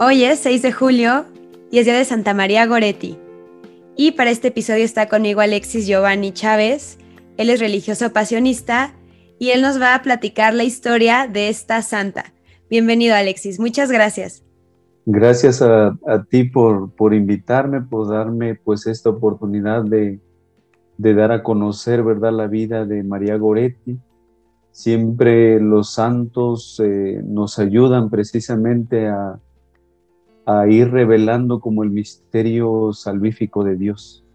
Hoy es 6 de julio y es día de Santa María Goretti. Y para este episodio está conmigo Alexis Giovanni Chávez. Él es religioso pasionista y él nos va a platicar la historia de esta santa. Bienvenido, Alexis. Muchas gracias. Gracias a ti por invitarme, por darme pues esta oportunidad de dar a conocer, ¿verdad?, la vida de María Goretti. Siempre los santos nos ayudan precisamente a ir revelando como el misterio salvífico de Dios.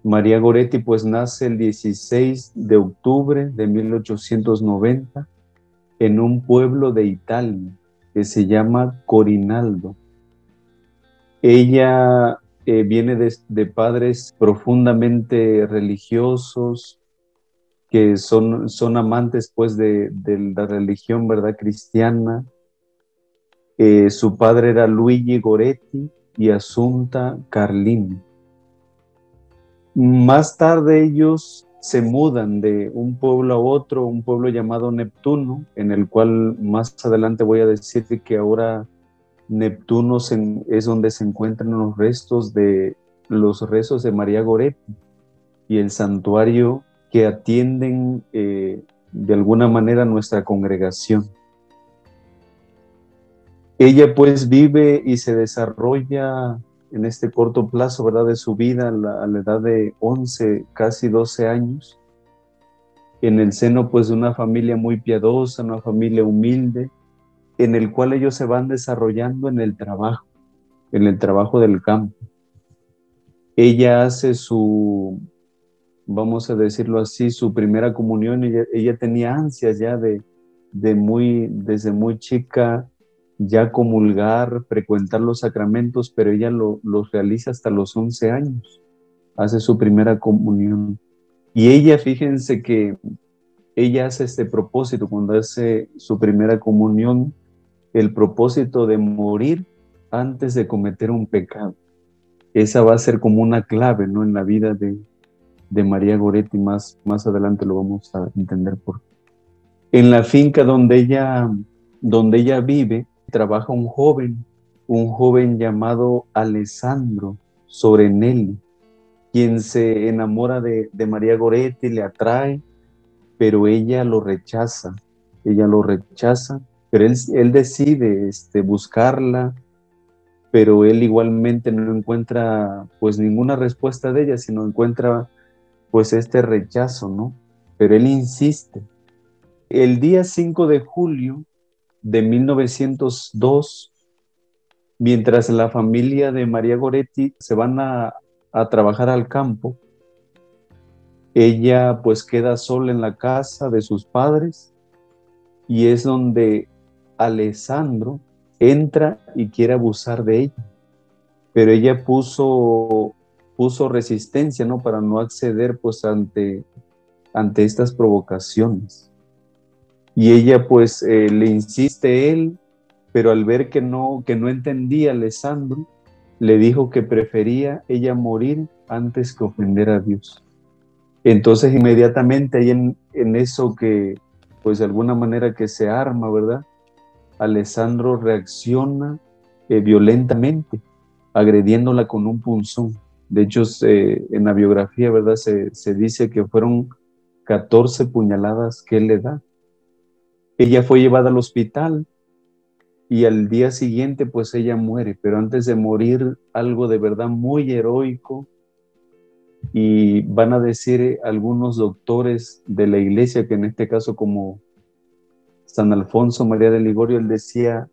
María Goretti pues nace el 16 de octubre de 1890 en un pueblo de Italia que se llama Corinaldo. Ella viene de padres profundamente religiosos, que son amantes pues de la religión, ¿verdad?, cristiana. Su padre era Luigi Goretti y Assunta Carlini. Más tarde ellos se mudan de un pueblo a otro, un pueblo llamado Neptuno, en el cual más adelante voy a decir que ahora Neptuno es donde se encuentran los restos de María Goretti y el santuario que atienden de alguna manera nuestra congregación. Ella pues vive y se desarrolla en este corto plazo, ¿verdad?, de su vida a la edad de 11, casi 12 años, en el seno pues de una familia muy piadosa, una familia humilde, en el cual ellos se van desarrollando en el trabajo del campo. Ella hace vamos a decirlo así, su primera comunión. Ella tenía ansias ya desde muy chica, ya comulgar, frecuentar los sacramentos, pero ella los realiza hasta los 11 años, hace su primera comunión. Y ella, fíjense que ella hace este propósito cuando hace su primera comunión, el propósito de morir antes de cometer un pecado. Esa va a ser como una clave, ¿no?, en la vida de María Goretti. Más adelante lo vamos a entender por qué. En la finca donde ella vive, trabaja un joven llamado Alessandro Sorenelli, quien se enamora de María Goretti, le atrae, pero ella lo rechaza, pero él decide buscarla, pero él igualmente no encuentra pues ninguna respuesta de ella, sino encuentra pues este rechazo, ¿no? Pero él insiste. El día 5 de julio de 1902, mientras la familia de María Goretti se van a trabajar al campo, ella pues queda sola en la casa de sus padres, y es donde Alessandro entra y quiere abusar de ella, pero ella puso resistencia, ¿no?, para no acceder pues ante estas provocaciones. Y ella pues le insiste él, pero al ver que no entendía Alessandro, le dijo que prefería ella morir antes que ofender a Dios. Entonces inmediatamente ahí en eso que pues de alguna manera que se arma, ¿verdad?, Alessandro reacciona violentamente, agrediéndola con un punzón. De hecho, en la biografía, ¿verdad?, se dice que fueron 14 puñaladas que él le da. Ella fue llevada al hospital y al día siguiente pues ella muere, pero antes de morir algo de verdad muy heroico, y van a decir algunos doctores de la iglesia, que en este caso como San Alfonso María de Ligorio, él decía: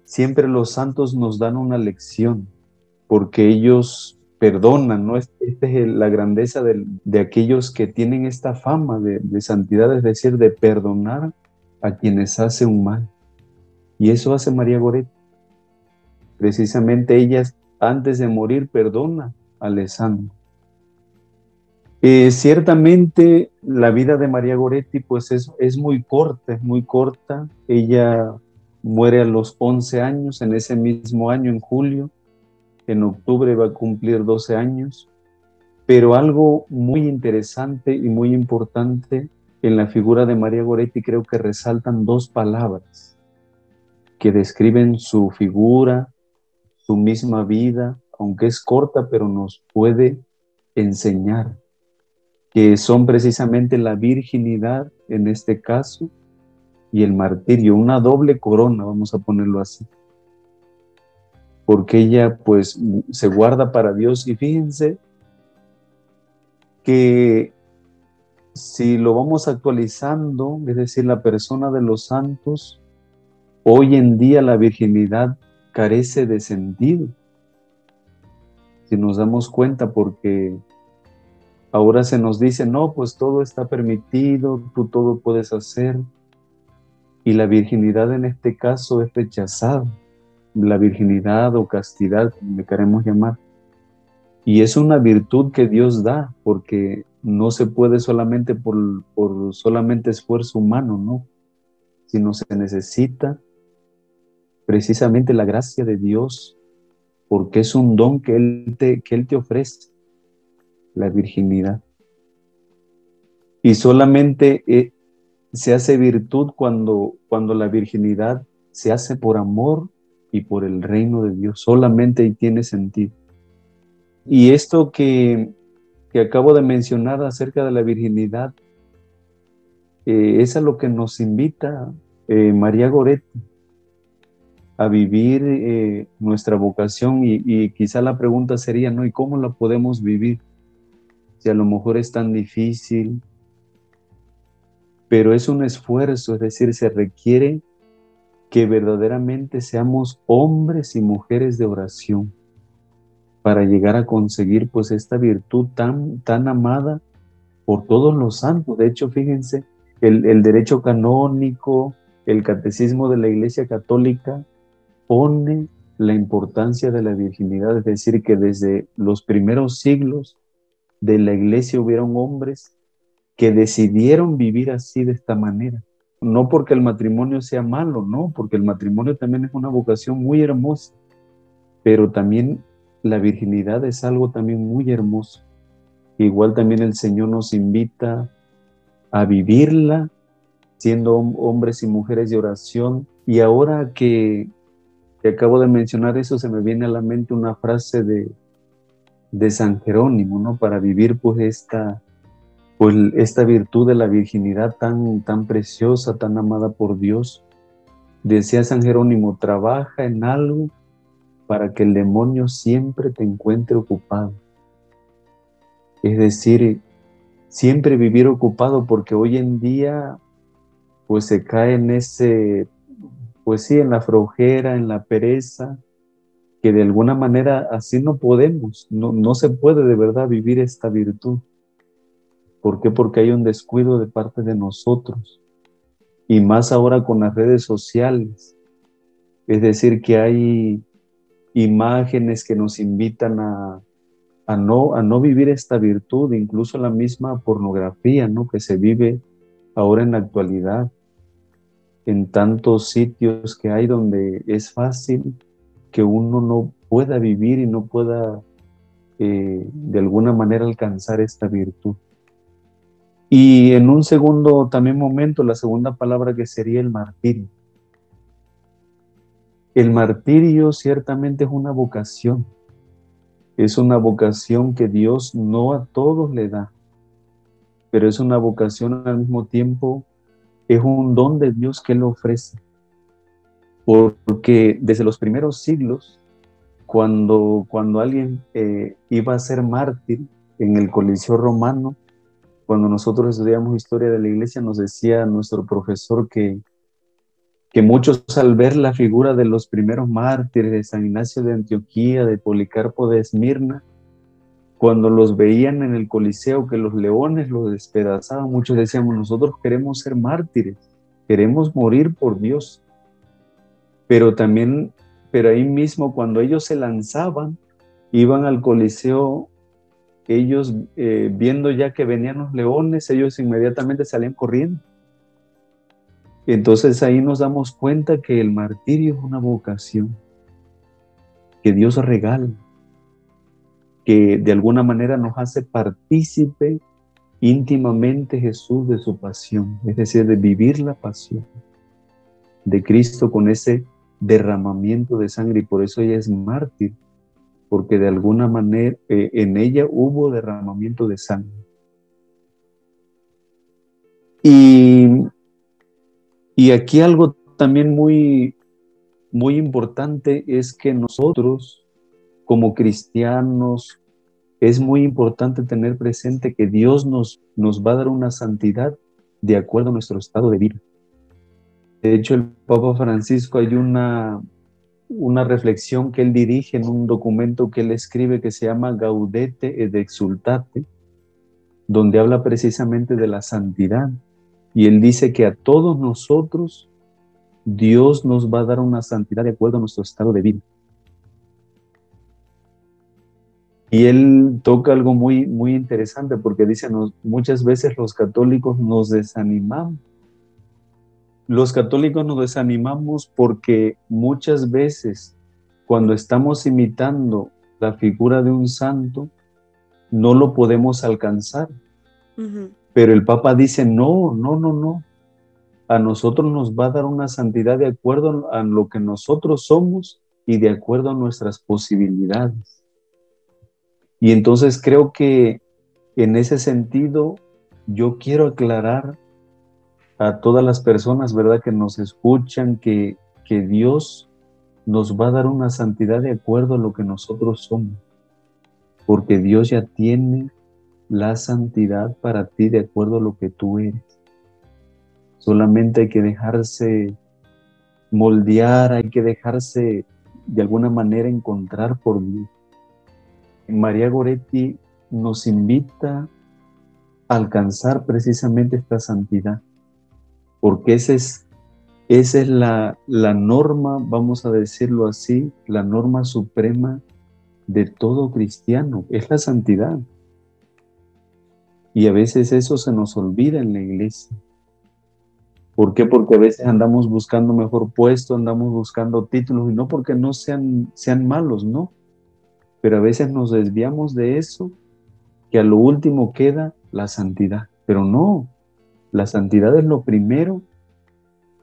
siempre los santos nos dan una lección, porque ellos perdonan, ¿no? Esta es la grandeza de aquellos que tienen esta fama de santidad, es decir, de perdonar a quienes hacen un mal. Y eso hace María Goretti. Precisamente ella, antes de morir, perdona a Alessandro. Ciertamente la vida de María Goretti pues es muy corta. Ella muere a los 11 años, en ese mismo año, en julio. En octubre va a cumplir 12 años. Pero algo muy interesante y muy importante en la figura de María Goretti, creo que resaltan dos palabras que describen su figura, su misma vida, aunque es corta, pero nos puede enseñar, que son precisamente la virginidad en este caso y el martirio, una doble corona, vamos a ponerlo así, porque ella pues se guarda para Dios. Y fíjense que si lo vamos actualizando, es decir, la persona de los santos, hoy en día la virginidad carece de sentido, si nos damos cuenta, porque ahora se nos dice, no, pues todo está permitido, tú todo puedes hacer, y la virginidad en este caso es rechazada, la virginidad o castidad, como le queremos llamar, y es una virtud que Dios da, porque no se puede solamente por solamente esfuerzo humano, ¿no? Sino se necesita precisamente la gracia de Dios, porque es un don que Él te ofrece, la virginidad. Y solamente se hace virtud cuando la virginidad se hace por amor y por el reino de Dios. Solamente ahí tiene sentido. Y esto que acabo de mencionar acerca de la virginidad, es a lo que nos invita María Goretti, a vivir nuestra vocación, y quizá la pregunta sería, ¿no? ¿Y cómo la podemos vivir? Si a lo mejor es tan difícil, pero es un esfuerzo, es decir, se requiere que verdaderamente seamos hombres y mujeres de oración para llegar a conseguir pues esta virtud tan amada por todos los santos. De hecho, fíjense, el derecho canónico, el catecismo de la Iglesia Católica pone la importancia de la virginidad, es decir, que desde los primeros siglos de la Iglesia hubieron hombres que decidieron vivir así, de esta manera. No porque el matrimonio sea malo, no, porque el matrimonio también es una vocación muy hermosa, pero también la virginidad es algo también muy hermoso. Igual también el Señor nos invita a vivirla, siendo hombres y mujeres de oración. Y ahora que acabo de mencionar eso, se me viene a la mente una frase de San Jerónimo, ¿no? Para vivir pues esta virtud de la virginidad tan preciosa, tan amada por Dios. Decía San Jerónimo, trabaja en algo para que el demonio siempre te encuentre ocupado. Es decir, siempre vivir ocupado, porque hoy en día pues se cae en pues sí, en la flojera, en la pereza, que de alguna manera así no podemos, no se puede de verdad vivir esta virtud. ¿Por qué? Porque hay un descuido de parte de nosotros, y más ahora con las redes sociales. Es decir, que hay imágenes que nos invitan a no vivir esta virtud, incluso la misma pornografía, ¿no? Que se vive ahora en la actualidad, en tantos sitios que hay donde es fácil que uno no pueda vivir y no pueda de alguna manera alcanzar esta virtud. Y en un segundo también momento, la segunda palabra, que sería el martirio. El martirio ciertamente es una vocación que Dios no a todos le da, pero es una vocación al mismo tiempo, es un don de Dios que Él ofrece, porque desde los primeros siglos, cuando alguien iba a ser mártir en el Coliseo Romano, cuando nosotros estudiamos historia de la Iglesia, nos decía nuestro profesor que muchos, al ver la figura de los primeros mártires, de San Ignacio de Antioquía, de Policarpo de Esmirna, cuando los veían en el Coliseo, que los leones los despedazaban, muchos decíamos, nosotros queremos ser mártires, queremos morir por Dios. Pero ahí mismo, cuando ellos se lanzaban, iban al Coliseo, ellos viendo ya que venían los leones, ellos inmediatamente salían corriendo. Entonces ahí nos damos cuenta que el martirio es una vocación que Dios regala, que de alguna manera nos hace partícipe íntimamente Jesús de su pasión, es decir, de vivir la pasión de Cristo con ese derramamiento de sangre y por eso ella es mártir, porque de alguna manera en ella hubo derramamiento de sangre. Y aquí algo también muy, muy importante es que nosotros, como cristianos, es muy importante tener presente que Dios nos va a dar una santidad de acuerdo a nuestro estado de vida. De hecho, el Papa Francisco hay una reflexión que él dirige en un documento que él escribe que se llama Gaudete et Exsultate, donde habla precisamente de la santidad. Y él dice que a todos nosotros Dios nos va a dar una santidad de acuerdo a nuestro estado de vida. Y él toca algo muy, muy interesante porque dice, muchas veces los católicos nos desanimamos. Los católicos nos desanimamos porque muchas veces cuando estamos imitando la figura de un santo, no lo podemos alcanzar. Uh-huh. Pero el Papa dice, no. A nosotros nos va a dar una santidad de acuerdo a lo que nosotros somos y de acuerdo a nuestras posibilidades. Y entonces creo que en ese sentido yo quiero aclarar a todas las personas, ¿verdad?, que nos escuchan, que Dios nos va a dar una santidad de acuerdo a lo que nosotros somos, porque Dios ya tiene la santidad para ti de acuerdo a lo que tú eres. Solamente hay que dejarse moldear, hay que dejarse de alguna manera encontrar por Dios. María Goretti nos invita a alcanzar precisamente esta santidad, porque esa es la norma, vamos a decirlo así, la norma suprema de todo cristiano, es la santidad. Y a veces eso se nos olvida en la iglesia. ¿Por qué? Porque a veces andamos buscando mejor puesto, andamos buscando títulos, y no porque no sean malos, no. Pero a veces nos desviamos de eso, que a lo último queda la santidad. Pero no, la santidad es lo primero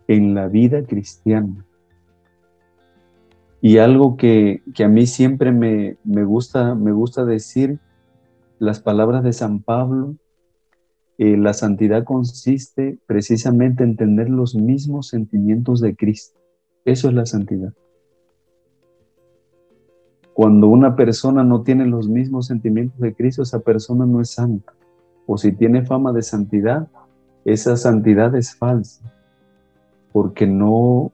en la vida cristiana. Y algo que a mí siempre me gusta decir, las palabras de San Pablo, la santidad consiste precisamente en tener los mismos sentimientos de Cristo. Eso es la santidad. Cuando una persona no tiene los mismos sentimientos de Cristo, esa persona no es santa. O si tiene fama de santidad, esa santidad es falsa, porque no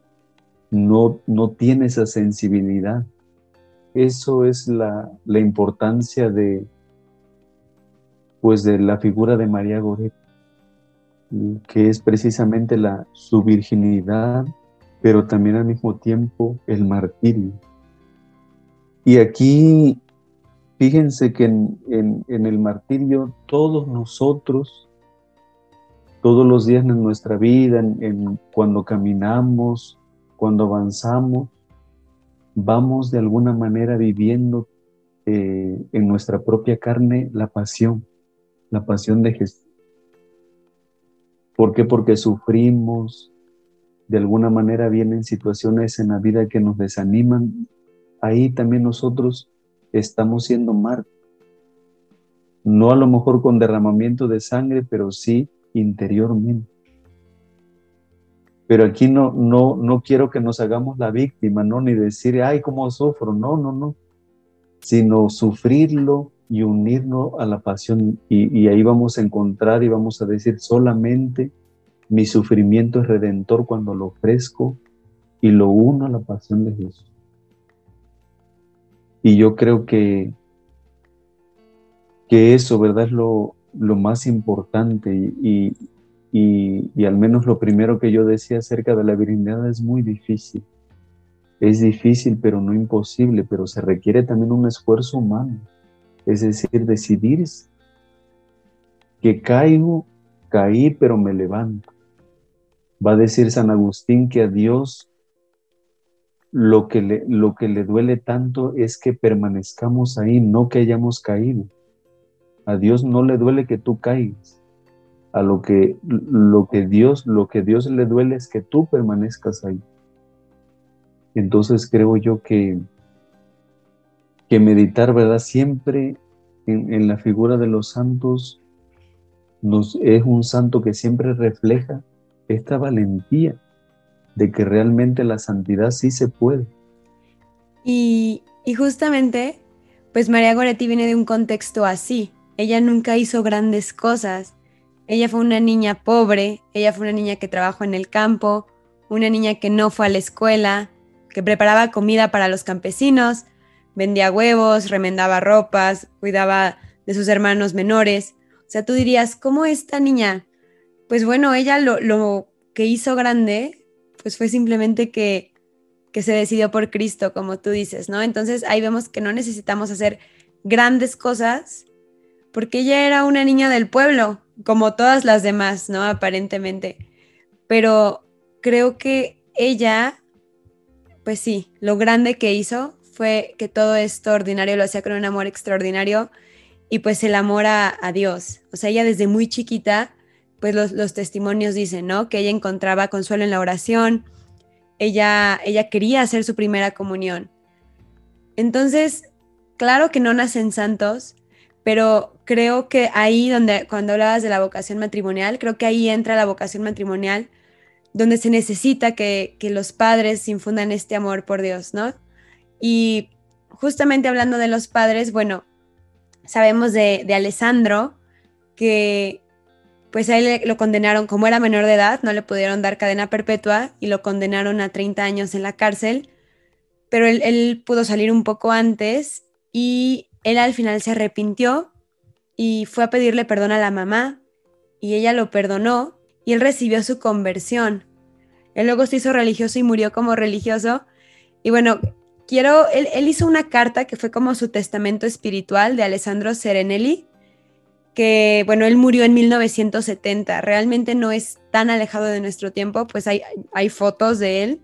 tiene esa sensibilidad. Eso es la importancia de la figura de María Goretti, que es precisamente su virginidad, pero también al mismo tiempo el martirio. Y aquí, fíjense que en el martirio todos nosotros, todos los días en nuestra vida, cuando caminamos, cuando avanzamos, vamos de alguna manera viviendo en nuestra propia carne la pasión de Jesús. ¿Por qué? Porque sufrimos, de alguna manera vienen situaciones en la vida que nos desaniman. Ahí también nosotros estamos siendo mártires. No a lo mejor con derramamiento de sangre, pero sí interiormente. Pero aquí no quiero que nos hagamos la víctima, ¿no? Ni decir, ay, cómo sufro. No. Sino sufrirlo y unirnos a la pasión. Y ahí vamos a encontrar y vamos a decir, solamente mi sufrimiento es redentor cuando lo ofrezco y lo uno a la pasión de Jesús. Y yo creo que eso, ¿verdad?, es lo más importante. Y al menos lo primero que yo decía acerca de la virginidad es muy difícil. Es difícil, pero no imposible, pero se requiere también un esfuerzo humano. Es decir, decidirse que caí, pero me levanto. Va a decir San Agustín que a Dios lo que le duele tanto es que permanezcamos ahí, no que hayamos caído. A Dios no le duele que tú caigas. A lo que Dios le duele es que tú permanezcas ahí. Entonces creo yo que meditar, ¿verdad? Siempre en la figura de los santos es un santo que siempre refleja esta valentía de que realmente la santidad sí se puede. Y justamente, pues María Goretti viene de un contexto así. Ella nunca hizo grandes cosas. Ella fue una niña pobre, ella fue una niña que trabajó en el campo, una niña que no fue a la escuela, que preparaba comida para los campesinos, vendía huevos, remendaba ropas, cuidaba de sus hermanos menores. O sea, tú dirías, ¿cómo esta niña? Pues bueno, ella lo que hizo grande, pues fue simplemente que se decidió por Cristo, como tú dices, ¿no? Entonces ahí vemos que no necesitamos hacer grandes cosas porque ella era una niña del pueblo, como todas las demás, ¿no? Aparentemente. Pero creo que ella, pues sí, lo grande que hizo fue que todo esto ordinario lo hacía con un amor extraordinario y pues el amor a Dios. O sea, ella desde muy chiquita, pues los testimonios dicen, ¿no? Que ella encontraba consuelo en la oración, ella quería hacer su primera comunión. Entonces, claro que no nacen santos, pero creo que ahí donde, cuando hablabas de la vocación matrimonial, creo que ahí entra la vocación matrimonial, donde se necesita que los padres infundan este amor por Dios, ¿no? Y justamente hablando de los padres, bueno, sabemos de Alessandro que pues a él lo condenaron, como era menor de edad, no le pudieron dar cadena perpetua y lo condenaron a 30 años en la cárcel, pero él pudo salir un poco antes y él al final se arrepintió y fue a pedirle perdón a la mamá y ella lo perdonó y él recibió su conversión. Él luego se hizo religioso y murió como religioso. Y bueno, él hizo una carta que fue como su testamento espiritual de Alessandro Serenelli, que bueno, él murió en 1970. Realmente no es tan alejado de nuestro tiempo, pues hay fotos de él.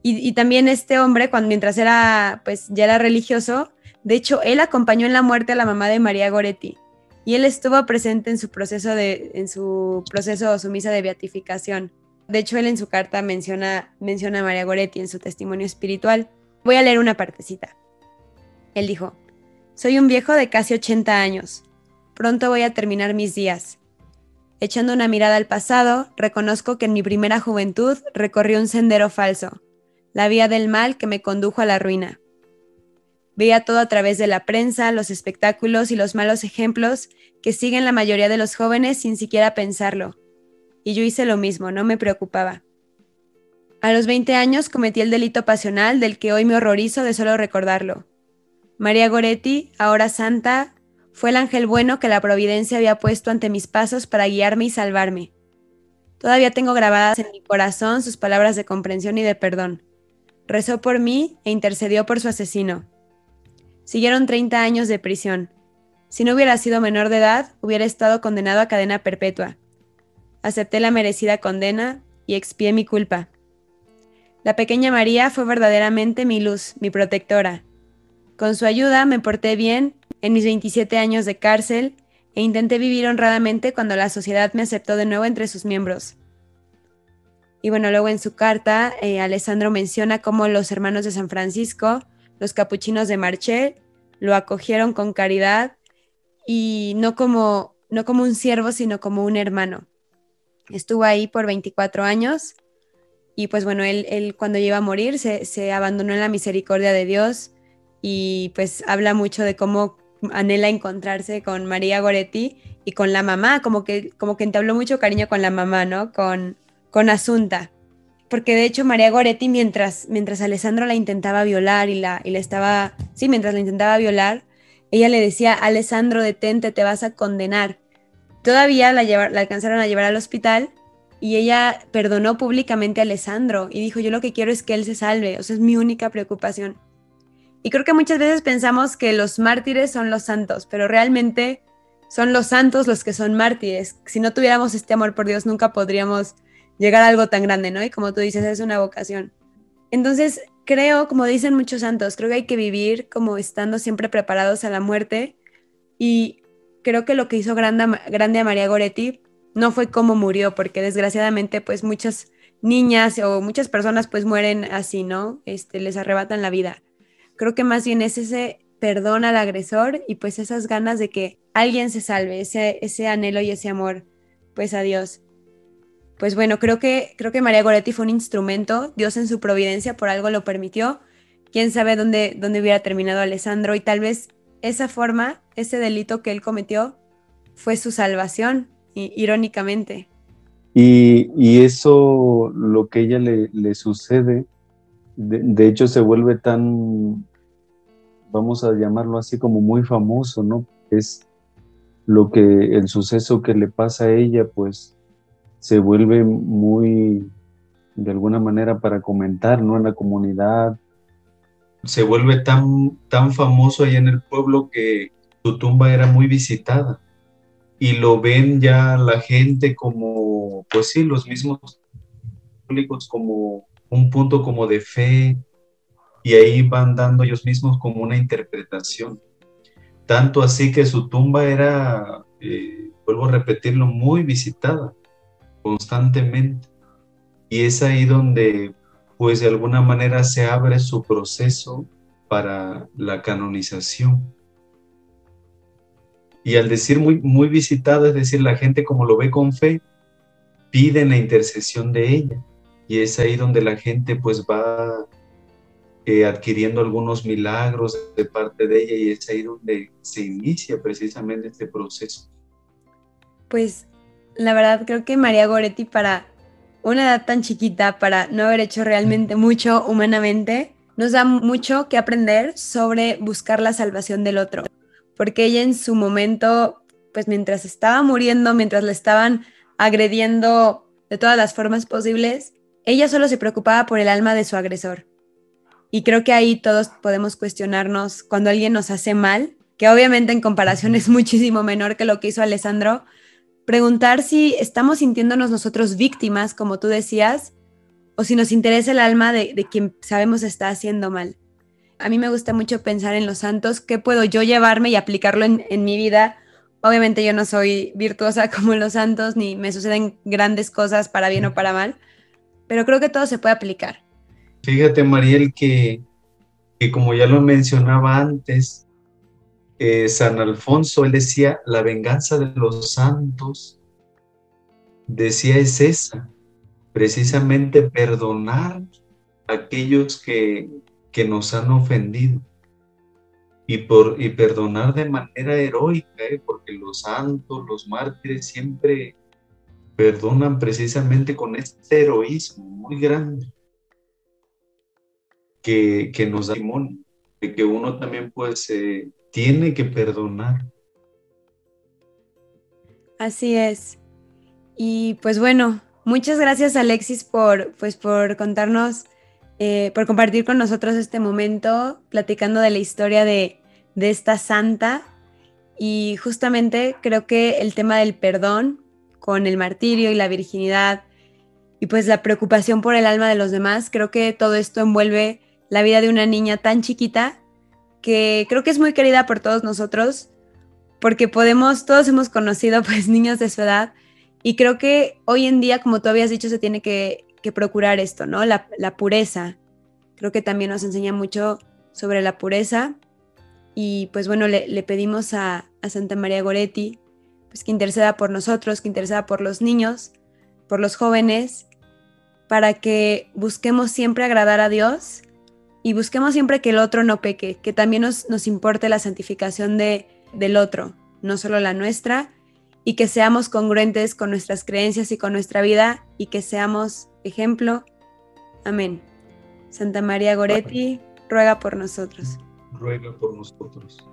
Y también este hombre, mientras era, pues ya era religioso, de hecho, él acompañó en la muerte a la mamá de María Goretti. Y él estuvo presente en su proceso, su misa de beatificación. De hecho, él en su carta menciona a María Goretti en su testimonio espiritual. Voy a leer una partecita. Él dijo: soy un viejo de casi 80 años. Pronto voy a terminar mis días. Echando una mirada al pasado, reconozco que en mi primera juventud recorrí un sendero falso, la vía del mal que me condujo a la ruina. Veía todo a través de la prensa, los espectáculos y los malos ejemplos que siguen la mayoría de los jóvenes sin siquiera pensarlo. Y yo hice lo mismo, no me preocupaba. A los 20 años cometí el delito pasional del que hoy me horrorizo de solo recordarlo. María Goretti, ahora santa, fue el ángel bueno que la providencia había puesto ante mis pasos para guiarme y salvarme. Todavía tengo grabadas en mi corazón sus palabras de comprensión y de perdón. Rezó por mí e intercedió por su asesino. Siguieron 30 años de prisión. Si no hubiera sido menor de edad, hubiera estado condenado a cadena perpetua. Acepté la merecida condena y expié mi culpa. La pequeña María fue verdaderamente mi luz, mi protectora. Con su ayuda me porté bien en mis 27 años de cárcel e intenté vivir honradamente cuando la sociedad me aceptó de nuevo entre sus miembros. Y bueno, luego en su carta, Alessandro menciona cómo los hermanos de San Francisco, los capuchinos de Marché, lo acogieron con caridad y no como un siervo, sino como un hermano. Estuvo ahí por 24 años y pues bueno, él cuando iba a morir se abandonó en la misericordia de Dios y pues habla mucho de cómo anhela encontrarse con María Goretti y con la mamá, como que entabló mucho cariño con la mamá, ¿no? Con Asunta. Porque de hecho María Goretti mientras Alessandro la intentaba violar mientras la intentaba violar, ella le decía: Alessandro, detente, te vas a condenar. Todavía la alcanzaron a llevar al hospital y ella perdonó públicamente a Alessandro y dijo: yo lo que quiero es que él se salve, o sea, es mi única preocupación. Y creo que muchas veces pensamos que los mártires son los santos, pero realmente son los santos los que son mártires. Si no tuviéramos este amor por Dios, nunca podríamos llegar a algo tan grande, ¿no? Y como tú dices, es una vocación. Entonces, creo, como dicen muchos santos, creo que hay que vivir como estando siempre preparados a la muerte. Y creo que lo que hizo grande a María Goretti no fue cómo murió, porque desgraciadamente pues muchos niñas o muchas personas pues mueren así, ¿no? Les arrebatan la vida. Creo que más bien es ese perdón al agresor y pues esas ganas de que alguien se salve, ese anhelo y ese amor pues a Dios. Pues bueno, creo que María Goretti fue un instrumento, Dios en su providencia por algo lo permitió. Quién sabe dónde hubiera terminado Alessandro, y tal vez esa forma, ese delito que él cometió fue su salvación, irónicamente. Y eso, lo que a ella le sucede, de hecho se vuelve tan, vamos a llamarlo así, como muy famoso, ¿no? Es el suceso que le pasa a ella, pues se vuelve muy, de alguna manera, para comentar, ¿no? En la comunidad. Se vuelve tan famoso allá en el pueblo que su tumba era muy visitada y lo ven ya la gente como, pues sí, los mismos católicos como un punto como de fe, y ahí van dando ellos mismos como una interpretación. Tanto así que su tumba era, vuelvo a repetirlo, muy visitada constantemente. Y es ahí donde, pues de alguna manera se abre su proceso para la canonización. Y al decir muy visitada, es decir, la gente como lo ve con fe, pide la intercesión de ella. Y es ahí donde la gente pues va adquiriendo algunos milagros de parte de ella, y es ahí donde se inicia precisamente este proceso. Pues la verdad creo que María Goretti, para una edad tan chiquita, para no haber hecho realmente mucho humanamente, nos da mucho que aprender sobre buscar la salvación del otro, porque ella en su momento, pues mientras estaba muriendo, mientras la estaban agrediendo de todas las formas posibles, ella solo se preocupaba por el alma de su agresor. Y creo que ahí todos podemos cuestionarnos cuando alguien nos hace mal, que obviamente en comparación es muchísimo menor que lo que hizo Alessandro, preguntar si estamos sintiéndonos nosotros víctimas, como tú decías, o si nos interesa el alma de quien sabemos está haciendo mal. A mí me gusta mucho pensar en los santos, qué puedo yo llevarme y aplicarlo en mi vida. Obviamente yo no soy virtuosa como los santos, ni me suceden grandes cosas para bien o para mal, pero creo que todo se puede aplicar. Fíjate, Mariel, que como ya lo mencionaba antes, San Alfonso, él decía, la venganza de los santos, decía, es esa, precisamente perdonar a aquellos que nos han ofendido, y perdonar de manera heroica, porque los santos, los mártires siempre perdonan precisamente con este heroísmo muy grande que nos da testimonio de que uno también pues tiene que perdonar. Así es. Y pues bueno, muchas gracias Alexis por contarnos, por compartir con nosotros este momento, platicando de la historia de esta santa. Y justamente creo que el tema del perdón con el martirio y la virginidad y pues la preocupación por el alma de los demás, creo que todo esto envuelve la vida de una niña tan chiquita que creo que es muy querida por todos nosotros, porque todos hemos conocido pues niños de su edad, y creo que hoy en día, como tú habías dicho, se tiene que procurar esto, ¿no? La pureza. Creo que también nos enseña mucho sobre la pureza, y pues bueno, le pedimos a Santa María Goretti pues que interceda por nosotros, que interceda por los niños, por los jóvenes, para que busquemos siempre agradar a Dios y busquemos siempre que el otro no peque, que también nos importe la santificación del otro, no solo la nuestra, y que seamos congruentes con nuestras creencias y con nuestra vida, y que seamos ejemplo. Amén. Santa María Goretti, ruega por nosotros. Ruega por nosotros.